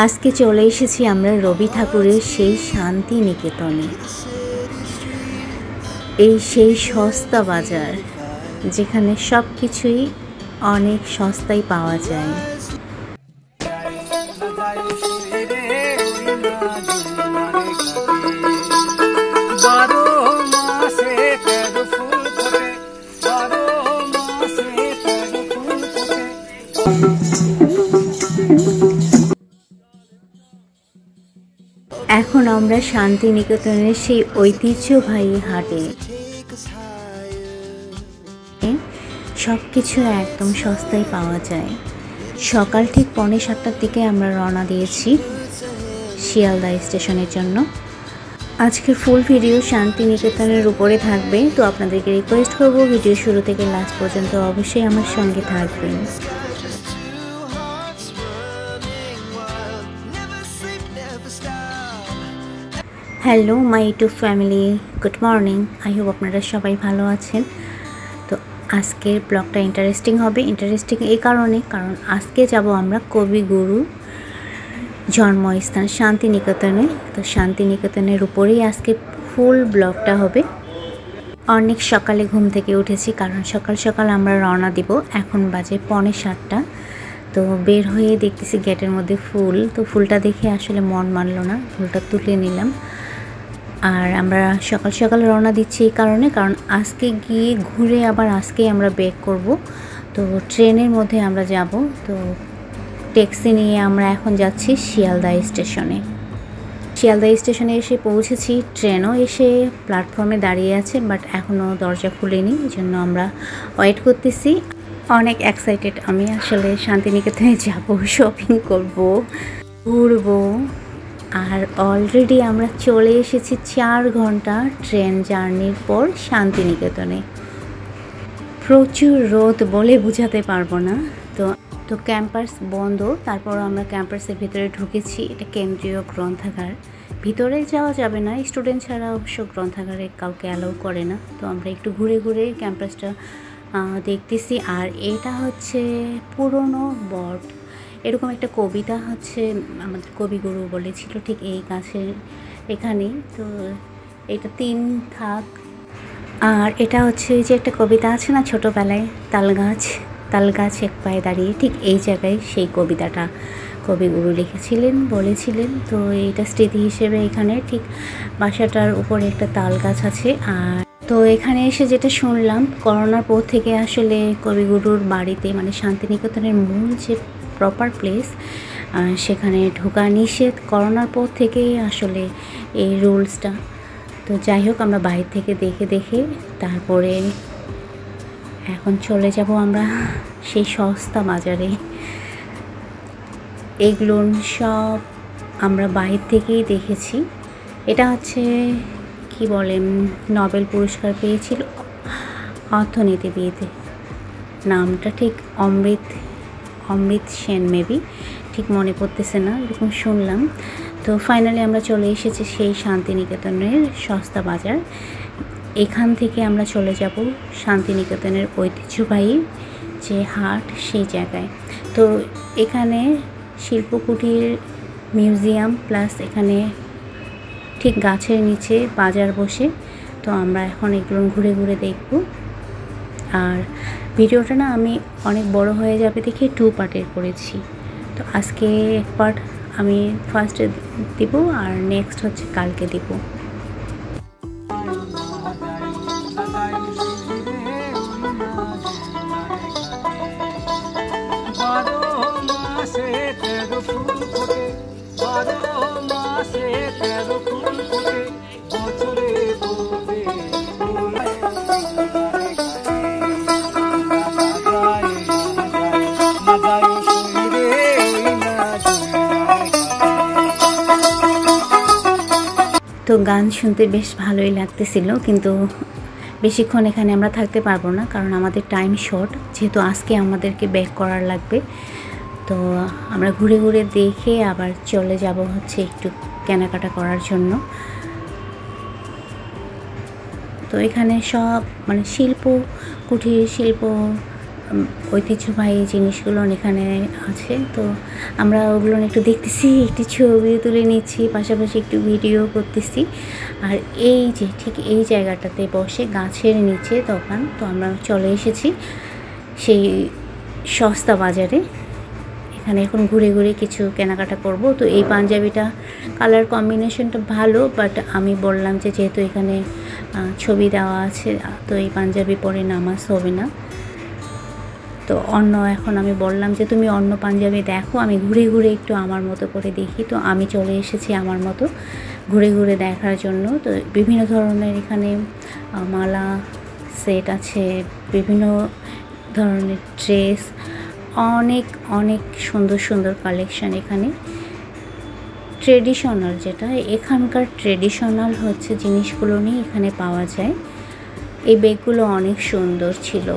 আজকে চলে এসেছি আমরা রবি ঠাকুরের সেই শান্তি নিকেতনে। এই সেই সস্তা বাজার যেখানে সব কিছুই অনেক সস্তায় পাওয়া যায়। এখন আমরা শান্তিনিকেতনের সেই ঐতিহ্যবাহী হাটে সব কিছু একদম সস্তায় পাওয়া যায়। সকাল ঠিক 6:45টার দিকে আমরা রওনা দিয়েছি শিয়ালদা স্টেশনের জন্য। আজকের ফুল ভিডিও শান্তিনিকেতনের উপরে থাকবে, তো আপনাদেরকে রিকোয়েস্ট করব ভিডিও শুরু থেকে লাস্ট পর্যন্ত অবশ্যই আমার সঙ্গে থাকবেন। Hello my YouTube family, good morning. I hope আপনারা সবাই ভালো আছেন। তো আজকের ব্লগটা ইন্টারেস্টিং হবে। ইন্টারেস্টিং এই কারণে, কারণ আজকে যাব আমরা কবিগুরু জন্মস্থান শান্তিনিকেতনে। তো শান্তিনিকেতনের উপরেই আজকে ফুল ব্লগটা হবে। অনেক সকালে ঘুম থেকে উঠেছি, কারণ সকাল সকাল আমরা রওনা দিব। এখন বাজে 6:45। তো বের হয়ে দেখতেছি গেটের মধ্যে ফুল। তো ফুলটা দেখে আসলে মন মানলো না, ফুলটা তুলে নিলাম। আর আমরা সকাল সকাল রওনা দিচ্ছি এই কারণে, কারণ আজকে গিয়ে ঘুরে আবার আজকেই আমরা ব্যাক করব। তো ট্রেনের মধ্যে আমরা যাব। তো ট্যাক্সি নিয়ে আমরা এখন যাচ্ছি শিয়ালদা স্টেশনে। শিয়ালদা স্টেশনে এসে পৌঁছেছি। ট্রেনও এসে প্ল্যাটফর্মে দাঁড়িয়ে আছে, বাট এখনও দরজা খুলেনি, এই জন্য আমরা ওয়েট করতেছি। অনেক এক্সাইটেড আমি আসলে শান্তিনিকেতনে যাব, শপিং করব, ঘুরবো। আর অলরেডি আমরা চলে এসেছি 4 ঘন্টা ট্রেন জার্নির পর শান্তিনিকেতনে। প্রচুর রোদ বলে বোঝাতে পারবো না। তো ক্যাম্পাস বন্ধ, তারপর আমরা ক্যাম্পাসের ভিতরে ঢুকেছি। এটা কেন্দ্রীয় গ্রন্থাগার, ভিতরে যাওয়া যাবে না, স্টুডেন্ট ছাড়া অবশ্য গ্রন্থাগারে কাউকে অ্যালাউ করে না। তো আমরা একটু ঘুরে ঘুরে ক্যাম্পাসটা দেখতেছি। আর এটা হচ্ছে পুরনো বট, এরকম একটা কবিতা হচ্ছে আমাদের কবিগুরু বলেছিল ঠিক এই গাছের এখানেই। তো এটা 3 থাক। আর এটা হচ্ছে যে একটা কবিতা আছে না ছোটোবেলায়, তালগাছ এক পায়ে দাঁড়িয়ে, ঠিক এই জায়গায় সেই কবিতাটা কবিগুরু লিখেছিলেন, বলেছিলেন। তো এইটা স্মৃতি হিসেবে এখানে ঠিক বাসাটার উপরে একটা তাল গাছ আছে। আর তো এখানে এসে যেটা শুনলাম, করোনার পর থেকে আসলে কবিগুরুর বাড়িতে মানে শান্তিনিকেতনের মূল যে প্রপার প্লেস সেখানে ঢোকা নিষেধ, করোনার পর থেকেই আসলে এই রুলসটা। তো যাই হোক, আমরা বাইরে থেকে দেখে তারপরে এখন চলে যাব আমরা সেই সস্তা বাজারে। এগুলো সব আমরা বাইরে থেকেই দেখেছি। এটা হচ্ছে কি বলেন, নোবেল পুরস্কার পেয়েছিল অর্থনীতিবিদ, নামটা ঠিক অমৃত সেন মেবি, ঠিক মনে পড়তেছে না, এরকম শুনলাম। তো ফাইনালি আমরা চলে এসেছি সেই শান্তিনিকেতনের সস্তা বাজার। এখান থেকে আমরা চলে যাব শান্তিনিকেতনের ঐতিহ্যবাহী যে হাট সেই জায়গায়। তো এখানে শিল্পকুটির মিউজিয়াম প্লাস এখানে ঠিক গাছের নিচে বাজার বসে। তো আমরা এখন এগুলো ঘুরে ঘুরে দেখব। আর ভিডিওটা না আমি অনেক বড় হয়ে যাবে দেখে 2 পার্টের করেছি। তো আজকে এক পার্ট আমি ফার্স্টে দিব, আর নেক্সট হচ্ছে কালকে দিব। তো গান শুনতে বেশ ভালোই লাগতেছিল, কিন্তু বেশিক্ষণ এখানে আমরা থাকতে পারবো না, কারণ আমাদের টাইম শর্ট, যেহেতু আজকে আমাদেরকে ব্যাক করার লাগবে। তো আমরা ঘুরে ঘুরে দেখে আবার চলে যাব হচ্ছে একটু কেনাকাটা করার জন্য। তো এখানে সব মানে শিল্প, কুটির শিল্প ঐতিহ্যবাহী জিনিসগুলো এখানে আছে। তো আমরা ওগুলো একটু দেখতেছি, একটু ছবি তুলে নিচ্ছি, পাশাপাশি একটু ভিডিও করতেছি। আর এই যে ঠিক এই জায়গাটাতে বসে গাছের নিচে দোকান। তো আমরা চলে এসেছি সেই সস্তা বাজারে। এখানে এখন ঘুরে ঘুরে কিছু কেনাকাটা করব। তো এই পাঞ্জাবিটা কালার কম্বিনেশনটা ভালো, বাট আমি বললাম যে যেহেতু এখানে ছবি দেওয়া আছে তো এই পাঞ্জাবি পরে নামাজ হবে না। তো এখন আমি বললাম যে তুমি অন্য পাঞ্জাবি দেখো, আমি ঘুরে ঘুরে একটু আমার মতো করে দেখি। তো আমি চলে এসেছি আমার মতো ঘুরে ঘুরে দেখার জন্য। তো বিভিন্ন ধরনের এখানে মালা সেট আছে, বিভিন্ন ধরনের ড্রেস, অনেক অনেক সুন্দর সুন্দর কালেকশান এখানে। ট্রেডিশনাল যেটা এখানকার ট্রেডিশনাল হচ্ছে জিনিসগুলো নিয়ে এখানে পাওয়া যায়। এই ব্যাগগুলো অনেক সুন্দর ছিল।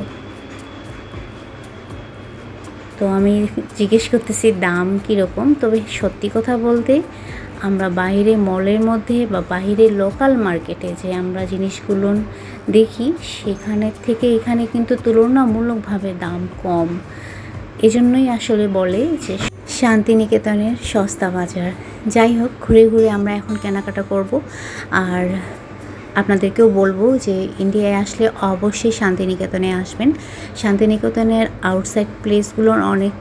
তো আমি জিজ্ঞেস করতেছি দাম কীরকম। তবে সত্যি কথা বলতে আমরা বাইরে মলের মধ্যে বা বাইরে লোকাল মার্কেটে যে আমরা জিনিসগুলো দেখি সেখানের থেকে এখানে কিন্তু তুলনামূলকভাবে দাম কম। এজন্যই আসলে বলে যে শান্তিনিকেতনের সস্তা বাজার। যাই হোক, ঘুরে ঘুরে আমরা এখন কেনাকাটা করব। আর আপনাদেরকেও বলবো যে ইন্ডিয়ায় আসলে অবশ্যই শান্তিনিকেতনে আসবেন। শান্তিনিকেতনের আউটসাইড প্লেসগুলো অনেক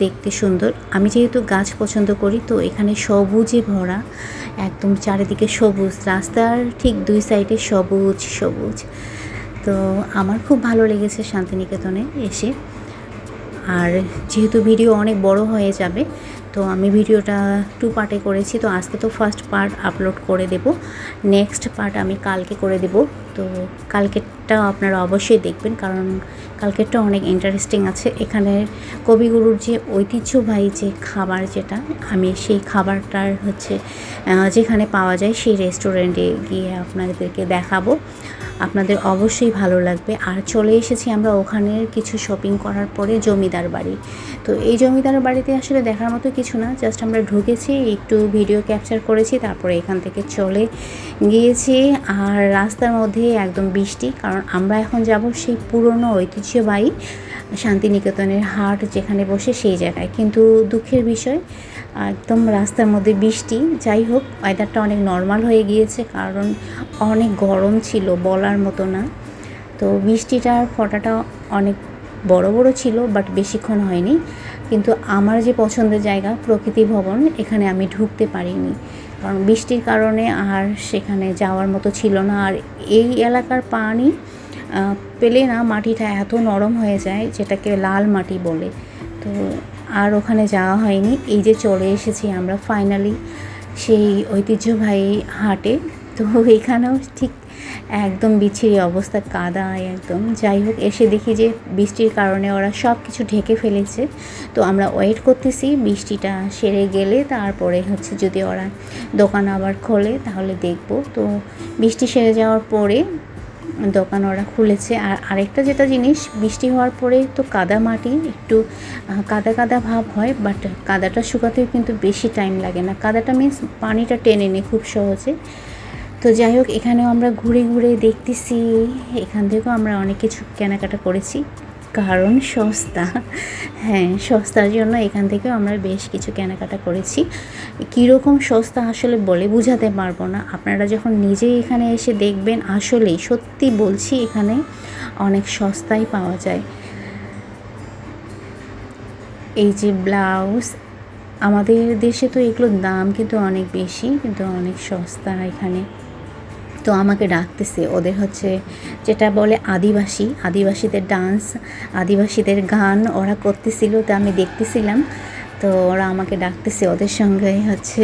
দেখতে সুন্দর। আমি যেহেতু গাছ পছন্দ করি তো এখানে সবুজে ভরা, একদম চারিদিকে সবুজ, রাস্তার ঠিক দুই সাইডে সবুজ সবুজ। তো আমার খুব ভালো লেগেছে শান্তিনিকেতনে এসে। আর যেহেতু ভিডিও অনেক বড় হয়ে যাবে তো আমি ভিডিওটা 2 পার্টে করেছি। তো আজকে তো ফার্স্ট পার্ট আপলোড করে দেব, নেক্সট পার্ট আমি কালকে করে দেব। তো কালকেরটাও আপনারা অবশ্যই দেখবেন, কারণ কালকেরটা অনেক ইন্টারেস্টিং আছে। এখানের কবিগুরুর যে ঐতিহ্যবাহী যে খাবার, যেটা আমি সেই খাবারটার হচ্ছে যেখানে পাওয়া যায় সেই রেস্টুরেন্টে গিয়ে আপনাদেরকে দেখাবো। আপনাদের অবশ্যই ভালো লাগবে। আর চলে এসেছি আমরা ওখানের কিছু শপিং করার পরে জমিদার বাড়ি। তো এই জমিদার বাড়িতে আসলে দেখার মতো কিছু না, জাস্ট আমরা ঢুকেছি, একটু ভিডিও ক্যাপচার করেছি, তারপরে এখান থেকে চলে গিয়েছি। আর রাস্তার মধ্যে একদম বৃষ্টি, কারণ আমরা এখন যাব সেই পুরনো ঐতিহ্যবাহী শান্তিনিকেতনের হাট যেখানে বসে সেই জায়গায়। কিন্তু দুঃখের বিষয় একদম রাস্তার মধ্যে বৃষ্টি। যাই হোক, ওয়েদারটা অনেক নর্মাল হয়ে গিয়েছে, কারণ অনেক গরম ছিল বলার মতো না। তো বৃষ্টিটার ফোঁটাটা অনেক বড় বড় ছিল, বাট বেশিক্ষণ হয়নি। কিন্তু আমার যে পছন্দের জায়গা প্রকৃতি ভবন, এখানে আমি ঢুকতে পারিনি, কারণ বৃষ্টির কারণে আর সেখানে যাওয়ার মতো ছিল না। আর এই এলাকার পানি পেলে না মাটিটা এত নরম হয়ে যায়, যেটাকে লাল মাটি বলে। তো আর ওখানে যাওয়া হয়নি। এই যে চলে এসেছি আমরা ফাইনালি সেই ঐতিহ্যবাহী হাটে। তো এখানেও ঠিক একদম বিচ্ছিরি অবস্থা, কাদা একদম। যাই হোক, এসে দেখি যে বৃষ্টির কারণে ওরা সব কিছু ঢেকে ফেলেছে। তো আমরা ওয়েট করতেছি বৃষ্টিটা সেরে গেলে, তারপরে হচ্ছে যদি ওরা দোকান আবার খোলে তাহলে দেখব। তো বৃষ্টি সেরে যাওয়ার পরে দোকান ওরা খুলেছে। আর আরেকটা যেটা জিনিস, বৃষ্টি হওয়ার পরে তো কাদা মাটি, একটু কাদা কাদা ভাব হয়, বাট কাদাটা শুকাতেও কিন্তু বেশি টাইম লাগে না। কাদাটা মিন্স পানিটা টেনে নেয় খুব সহজে। তো যাই হোক, এখানেও আমরা ঘুরে ঘুরে দেখতেছি। এখান থেকেও আমরা অনেক কিছু কেনাকাটা করেছি, কারণ সস্তা। হ্যাঁ, সস্তার জন্য এখান থেকেও আমরা বেশ কিছু কেনাকাটা করেছি। কীরকম সস্তা আসলে বলে বোঝাতে পারবো না। আপনারা যখন নিজেই এখানে এসে দেখবেন, আসলেই সত্যি বলছি এখানে অনেক সস্তায় পাওয়া যায়। এই যে ব্লাউজ, আমাদের দেশে তো এগুলোর দাম কিন্তু অনেক বেশি, কিন্তু অনেক সস্তা এখানে। তো আমাকে ডাকতেছে, ওদের হচ্ছে যেটা বলে আদিবাসীদের ডান্স, আদিবাসীদের গান ওরা করতেছিল, তো আমি দেখতেছিলাম। তো ওরা আমাকে ডাকতেছে ওদের সঙ্গে হচ্ছে।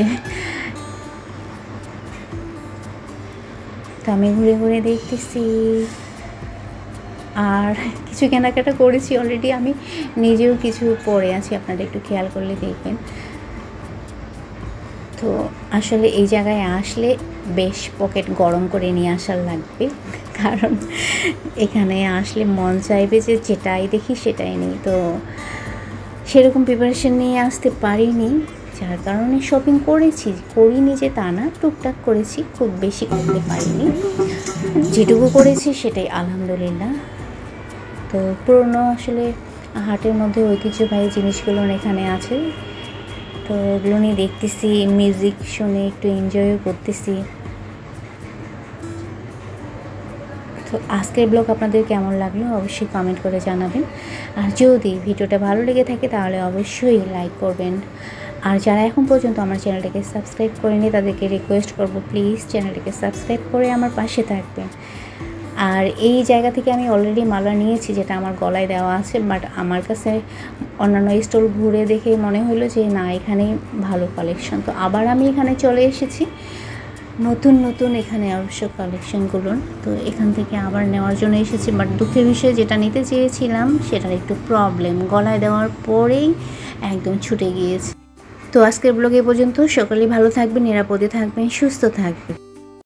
তো আমি ঘুরে ঘুরে দেখতেছি আর কিছু কেনাকাটা করেছি অলরেডি। আমি নিজেও কিছু পরে আছি, আপনারা একটু খেয়াল করলে দেখবেন। তো আসলে এই জায়গায় আসলে বেশ পকেট গরম করে নিয়ে আসার লাগবে, কারণ এখানে আসলে মন চাইবে যে যেটাই দেখি সেটাই নিই। তো সেরকম প্রিপারেশন নিয়ে আসতে পারিনি, যার কারণে শপিং করিনি যে তা না, টুকটাক করেছি, খুব বেশি করতে পারিনি। যেটুকু করেছি সেটাই আলহামদুলিল্লাহ। তো তো পুরনো আসলে হাটের মধ্যে ঐতিহ্যবাহী জিনিসগুলো এখানে আছে, তো এগুলো নিয়ে দেখতেছি, মিউজিক শুনে একটু এনজয়ও করতেছি। তো আজকের ব্লগ আপনাদের কেমন লাগলো অবশ্যই কমেন্ট করে জানাবেন। আর যদি ভিডিওটা ভালো লেগে থাকে তাহলে অবশ্যই লাইক করবেন। আর যারা এখন পর্যন্ত আমার চ্যানেলটাকে সাবস্ক্রাইব করেনি তাদেরকে রিকোয়েস্ট করব, প্লিজ চ্যানেলটাকে সাবস্ক্রাইব করে আমার পাশে থাকবেন। আর এই জায়গা থেকে আমি অলরেডি মালা নিয়েছি, যেটা আমার গলায় দেওয়া আছে, বাট আমার কাছে অন্যান্য স্টোর ঘুরে দেখে মনে হলো যে না, এখানেই ভালো কালেকশন। তো আবার আমি এখানে চলে এসেছি, নতুন এখানে অবশ্য কালেকশনগুলো, তো এখান থেকে আবার নেওয়ার জন্য এসেছি। বাট দুঃখের বিষয়, যেটা নিতে চেয়েছিলাম সেটার একটু প্রবলেম, গলায় দেওয়ার পরেই একদম ছুটে গিয়েছে। তো আজকের ব্লগ এ পর্যন্ত। সকলেই ভালো থাকবেন, নিরাপদে থাকবেন, সুস্থ থাকবেন।